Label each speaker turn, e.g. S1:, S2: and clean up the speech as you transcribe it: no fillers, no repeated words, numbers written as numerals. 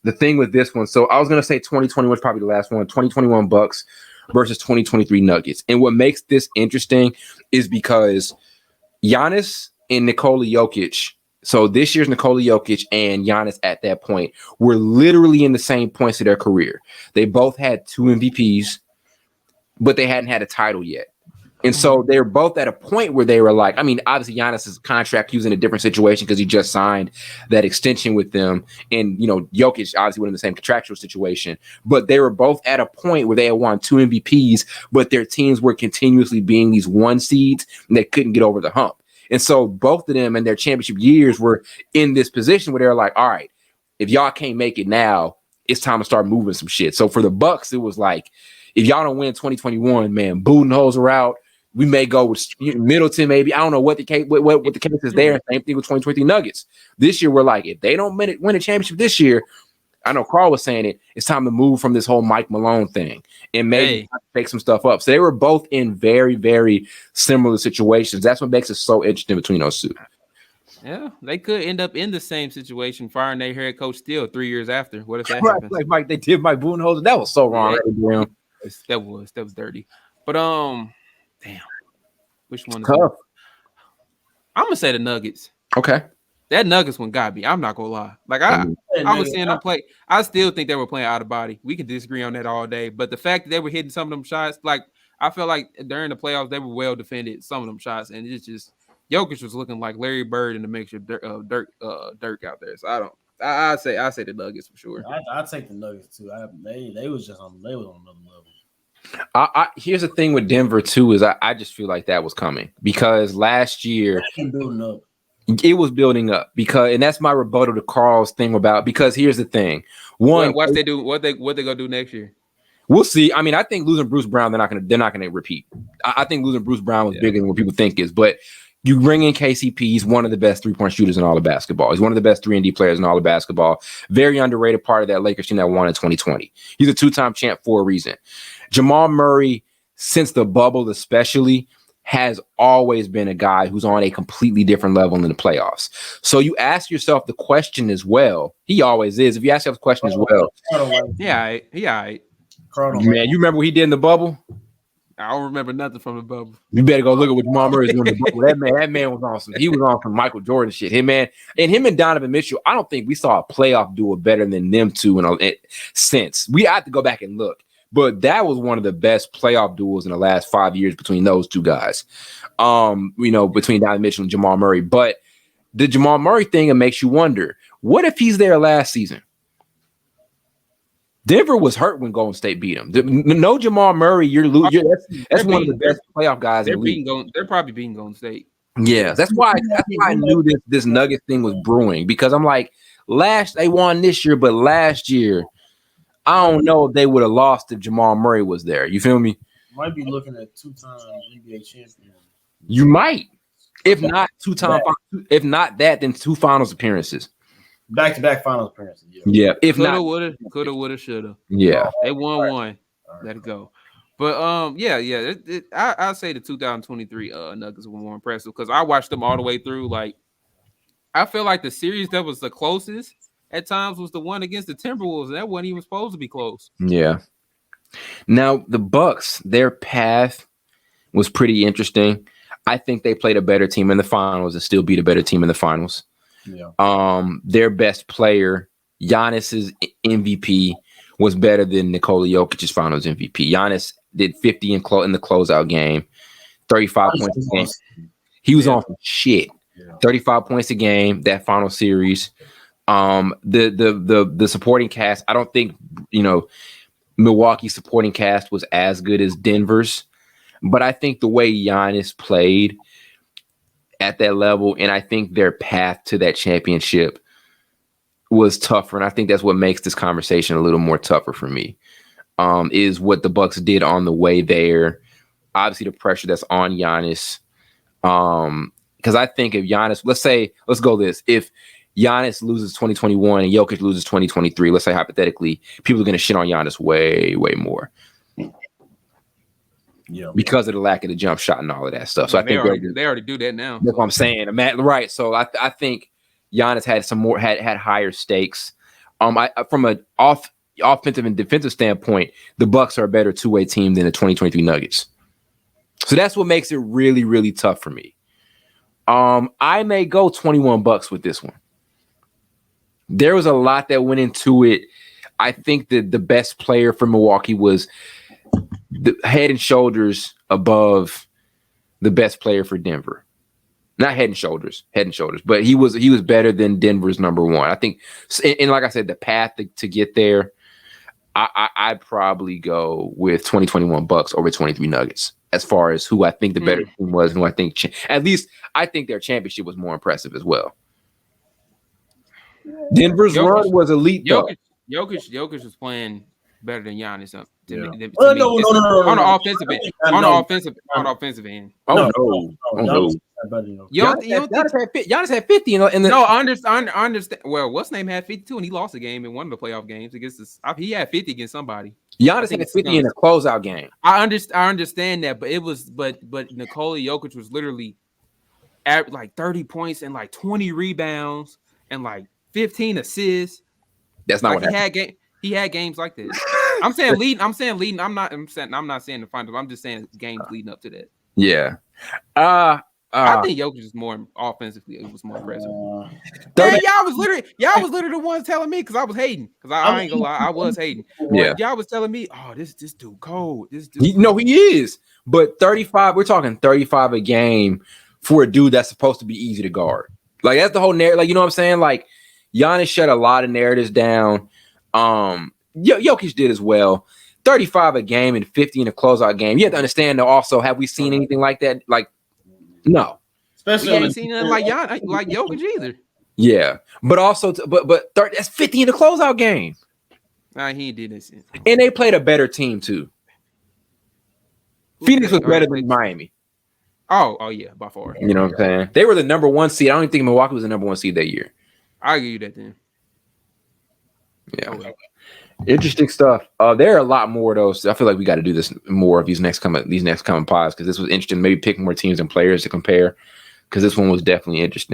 S1: the thing with this one, so I was gonna say 2020 was probably the last one. 2021 Bucks versus 2023 Nuggets, and what makes this interesting is because Giannis and Nikola Jokic. So this year's Nikola Jokic and Giannis at that point were literally in the same points of their career. They both had 2 MVPs, but they hadn't had a title yet. And so they're both at a point where they were like, I mean, obviously Giannis's contract, he was in a different situation because he just signed that extension with them. And, you know, Jokic obviously was in the same contractual situation, but they were both at a point where they had won 2 MVPs, but their teams were continuously being these 1 seeds and they couldn't get over the hump. And so both of them in their championship years were in this position where they were like, all right, if y'all can't make it now, it's time to start moving some shit. So for the Bucks, it was like, if y'all don't win 2021, man, Budenholzer are out. We may go with Middleton, maybe. I don't know what the case is there. Same thing with 2023 Nuggets. This year, we're like, if they don't win a championship this year, I know Carl was saying it, it's time to move from this whole Mike Malone thing and maybe take some stuff up. So they were both in very, very similar situations. That's what makes it so interesting between those two.
S2: Yeah, they could end up in the same situation, firing their head coach still 3 years after. What if that happens?
S1: Like Mike, they did Mike Budenholzer. That was so wrong.
S2: Yeah. That was dirty. But damn, which one is
S1: tough?
S2: I'm gonna say the Nuggets.
S1: Okay,
S2: that Nuggets one got me. I'm not gonna lie. Like I was seeing them play. I still think they were playing out of body. We can disagree on that all day, but the fact that they were hitting some of them shots, like I felt like during the playoffs they were well defended. Some of them shots, and it's just Jokic was looking like Larry Bird in the mixture of Dirk out there. So I say the Nuggets for sure.
S3: I take the Nuggets too. They was on another level.
S1: Here's the thing with Denver too is I just feel like that was coming because last year it was building up and that's my rebuttal to Carl's thing about because here's the thing. One,
S2: what they gonna do next year?
S1: We'll see. I mean, I think losing Bruce Brown, they're not gonna repeat. I think losing Bruce Brown was bigger than what people think is, but you bring in KCP, he's one of the best 3-point shooters in all of basketball. He's one of the best 3-and-D players in all of basketball. Very underrated part of that Lakers team that won in 2020. He's a 2-time champ for a reason. Jamal Murray, since the bubble especially, has always been a guy who's on a completely different level in the playoffs. So you ask yourself the question as well. He always is. If you ask yourself the question as well.
S2: Yeah.
S1: Man, you remember what he did in the bubble?
S2: I don't remember nothing from the bubble.
S1: You better go look at what Jamal Murray's doing in the bubble. That man was awesome. He was on some Michael Jordan shit. Him and Donovan Mitchell, I don't think we saw a playoff duo better than them two since. We have to go back and look. But that was one of the best playoff duels in the last 5 years between those two guys. Between Donovan Mitchell and Jamal Murray. But the Jamal Murray thing, it makes you wonder, what if he's there last season? Denver was hurt when Golden State beat him. No Jamal Murray, that's one of the best playoff guys in the league.
S2: They're probably beating Golden State.
S1: Yeah, that's why I knew this Nuggets thing was brewing because I'm like, they won this year, but last year, I don't know if they would have lost if Jamal Murray was there. You feel me?
S3: Might be looking at 2-time NBA champion.
S1: You might, if not 2-time. If not that, then 2 finals appearances.
S3: Back-to-back finals appearances.
S1: Yeah. If
S2: coulda,
S1: not,
S2: coulda, woulda, shoulda.
S1: Yeah.
S2: They won one. Let it go. But I'll say the 2023 Nuggets were more impressive because I watched them all the way through. Like, I feel like the series that was the closest at times was the one against the Timberwolves, and that wasn't even supposed to be close.
S1: Yeah. Now the Bucks, their path was pretty interesting. I think they played a better team in the finals and still beat a better team in the finals. Yeah. Their best player, Giannis's MVP, was better than Nikola Jokic's finals MVP. Giannis did 50 in the closeout game, 35 points a game. He was on some shit. Yeah. 35 points a game that final series. The supporting cast, I don't think Milwaukee's supporting cast was as good as Denver's, but I think the way Giannis played at that level, and I think their path to that championship was tougher, and I think that's what makes this conversation a little more tougher for me. Is what the Bucks did on the way there. Obviously, the pressure that's on Giannis. Because I think if Giannis, let's go this. If Giannis loses 2021 and Jokic loses 2023, let's say hypothetically, people are going to shit on Giannis way, way more. Yeah, because of the lack of the jump shot and all of that stuff. So I think
S2: they already do that now.
S1: That's what I'm saying. Right. So I think Giannis had some more had higher stakes. From an offensive and defensive standpoint, the Bucks are a better two-way team than the 2023 Nuggets. So that's what makes it really, really tough for me. I may go 21 Bucks with this one. There was a lot that went into it. I think that the best player for Milwaukee was the head and shoulders above the best player for Denver. Not head and shoulders, but he was better than Denver's number one. I think, and like I said, the path to get there, I'd probably go with 2021 Bucks over 23 Nuggets as far as who I think the better team was and who I think, at least I think their championship was more impressive as well. Denver's run was elite, though.
S2: Jokic was playing better than Giannis.
S3: No.
S2: On the offensive end.
S1: Giannis had 50 in the.
S2: No, I understand. Well, what's name had 52 and he lost a game in one of the playoff games against this. He had 50 against somebody.
S1: Giannis had 50 in a closeout game.
S2: I understand that, but it was Nikola Jokic was literally at like 30 points and like 20 rebounds and like 15 assists.
S1: That's not what happened.
S2: He had games like this. I'm saying leading. I'm not saying the finals. I'm just saying games leading up to that.
S1: Yeah.
S2: I think Jokic is more offensively. It was more impressive. Y'all was literally the ones telling me because I was hating. Because I ain't gonna lie, I was hating.
S1: Yeah.
S2: Y'all was telling me, oh, this dude cold. This dude.
S1: No, he is. But 35. We're talking 35 a game for a dude that's supposed to be easy to guard. Like that's the whole narrative. Like you know what I'm saying? Like Giannis shut a lot of narratives down. Jokic did as well. 35 a game and 50 in a closeout game. You have to understand though. Also, have we seen anything like that? Like, no.
S3: Especially
S2: we ain't seen nothing like Jokic either.
S1: Yeah, but also, that's 50 in a closeout game.
S2: Nah, he did this.
S1: And they played a better team too. Phoenix was better than Miami.
S2: Oh yeah, by far.
S1: You know what I'm saying? They were the number one seed. I don't even think Milwaukee was the number one seed that year.
S2: I'll give you that then.
S1: Yeah. Okay. Interesting stuff. There are a lot more of those. I feel like we got to do this more of these next coming pods because this was interesting. Maybe pick more teams and players to compare because this one was definitely interesting.